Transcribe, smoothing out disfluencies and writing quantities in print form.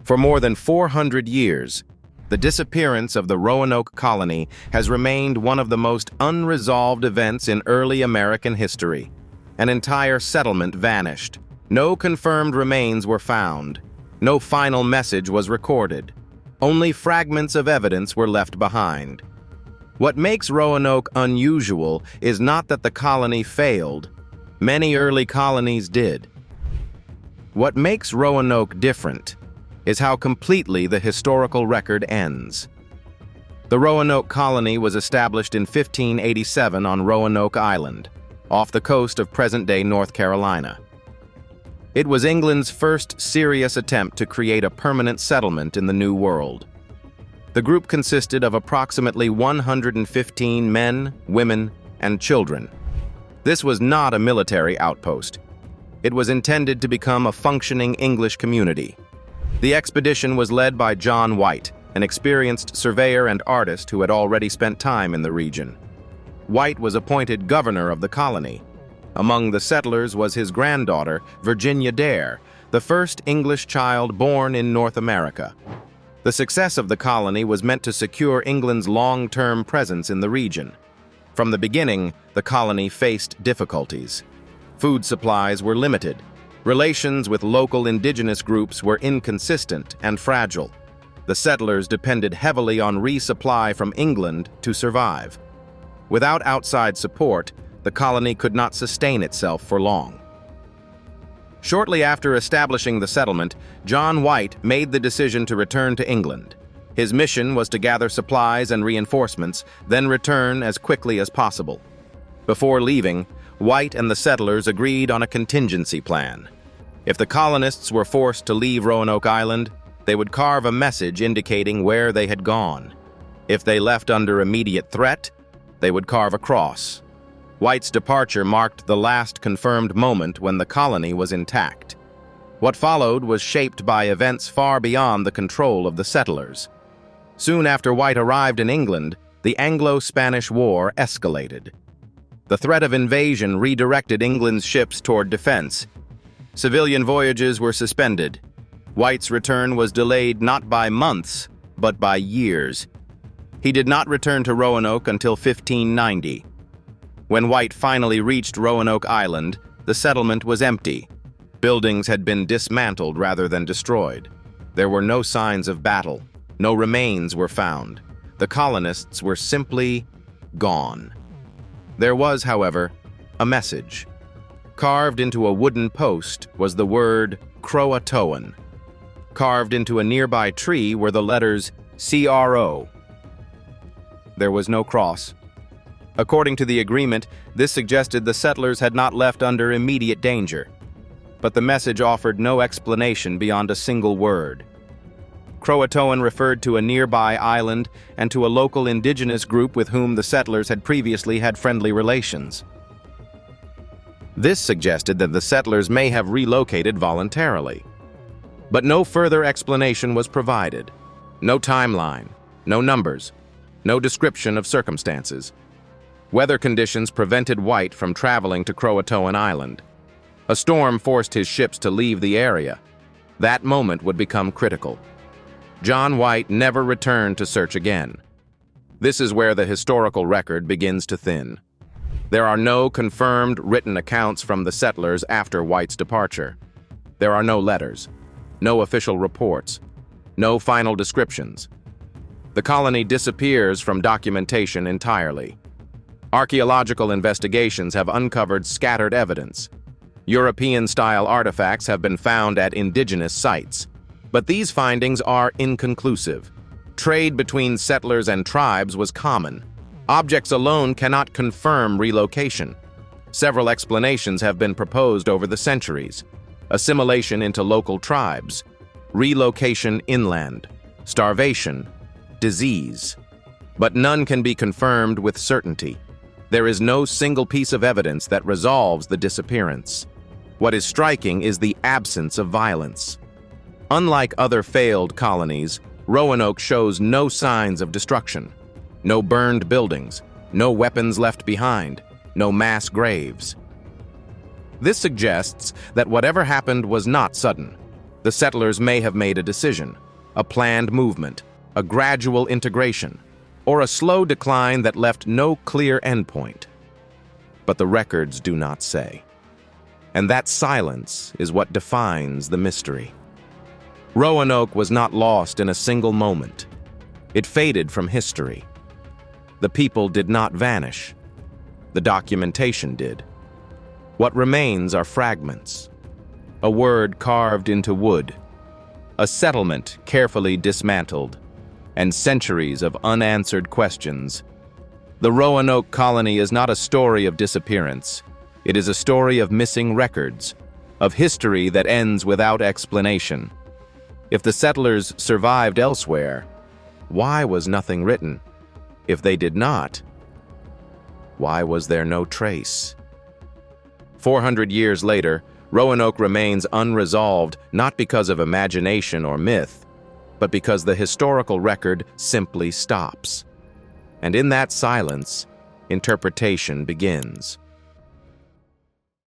For more than 400 years, the disappearance of the Roanoke Colony has remained one of the most unresolved events in early American history. An entire settlement vanished. No confirmed remains were found. No final message was recorded. Only fragments of evidence were left behind. What makes Roanoke unusual is not that the colony failed. Many early colonies did. What makes Roanoke different is how completely the historical record ends. The Roanoke Colony was established in 1587 on Roanoke Island, off the coast of present-day North Carolina. It was England's first serious attempt to create a permanent settlement in the New World. The group consisted of approximately 115 men, women, and children. This was not a military outpost. It was intended to become a functioning English community. The expedition was led by John White, an experienced surveyor and artist who had already spent time in the region. White was appointed governor of the colony. Among the settlers was his granddaughter, Virginia Dare, the first English child born in North America. The success of the colony was meant to secure England's long-term presence in the region. From the beginning, the colony faced difficulties. Food supplies were limited. Relations with local indigenous groups were inconsistent and fragile. The settlers depended heavily on resupply from England to survive. Without outside support, the colony could not sustain itself for long. Shortly after establishing the settlement, John White made the decision to return to England. His mission was to gather supplies and reinforcements, then return as quickly as possible. Before leaving, White and the settlers agreed on a contingency plan. If the colonists were forced to leave Roanoke Island, they would carve a message indicating where they had gone. If they left under immediate threat, they would carve a cross. White's departure marked the last confirmed moment when the colony was intact. What followed was shaped by events far beyond the control of the settlers. Soon after White arrived in England, the Anglo-Spanish War escalated. The threat of invasion redirected England's ships toward defense. Civilian voyages were suspended. White's return was delayed not by months, but by years. He did not return to Roanoke until 1590. When White finally reached Roanoke Island, the settlement was empty. Buildings had been dismantled rather than destroyed. There were no signs of battle. No remains were found. The colonists were simply gone. There was, however, a message. Carved into a wooden post was the word Croatoan. Carved into a nearby tree were the letters CRO. There was no cross. According to the agreement, this suggested the settlers had not left under immediate danger. But the message offered no explanation beyond a single word. Croatoan referred to a nearby island and to a local indigenous group with whom the settlers had previously had friendly relations. This suggested that the settlers may have relocated voluntarily. But no further explanation was provided. No timeline, no numbers, no description of circumstances. Weather conditions prevented White from traveling to Croatoan Island. A storm forced his ships to leave the area. That moment would become critical. John White never returned to search again. This is where the historical record begins to thin. There are no confirmed written accounts from the settlers after White's departure. There are no letters, no official reports, no final descriptions. The colony disappears from documentation entirely. Archaeological investigations have uncovered scattered evidence. European-style artifacts have been found at indigenous sites. But these findings are inconclusive. Trade between settlers and tribes was common. Objects alone cannot confirm relocation. Several explanations have been proposed over the centuries. Assimilation into local tribes, relocation inland, starvation, disease. But none can be confirmed with certainty. There is no single piece of evidence that resolves the disappearance. What is striking is the absence of violence. Unlike other failed colonies, Roanoke shows no signs of destruction. No burned buildings, no weapons left behind, no mass graves. This suggests that whatever happened was not sudden. The settlers may have made a decision, a planned movement, a gradual integration, or a slow decline that left no clear endpoint. But the records do not say. And that silence is what defines the mystery. Roanoke was not lost in a single moment. It faded from history. The people did not vanish. The documentation did. What remains are fragments. A word carved into wood. A settlement carefully dismantled. And centuries of unanswered questions. The Roanoke Colony is not a story of disappearance. It is a story of missing records, of history that ends without explanation. If the settlers survived elsewhere, why was nothing written? If they did not, why was there no trace? 400 years later, Roanoke remains unresolved not because of imagination or myth, but because the historical record simply stops. And in that silence, interpretation begins.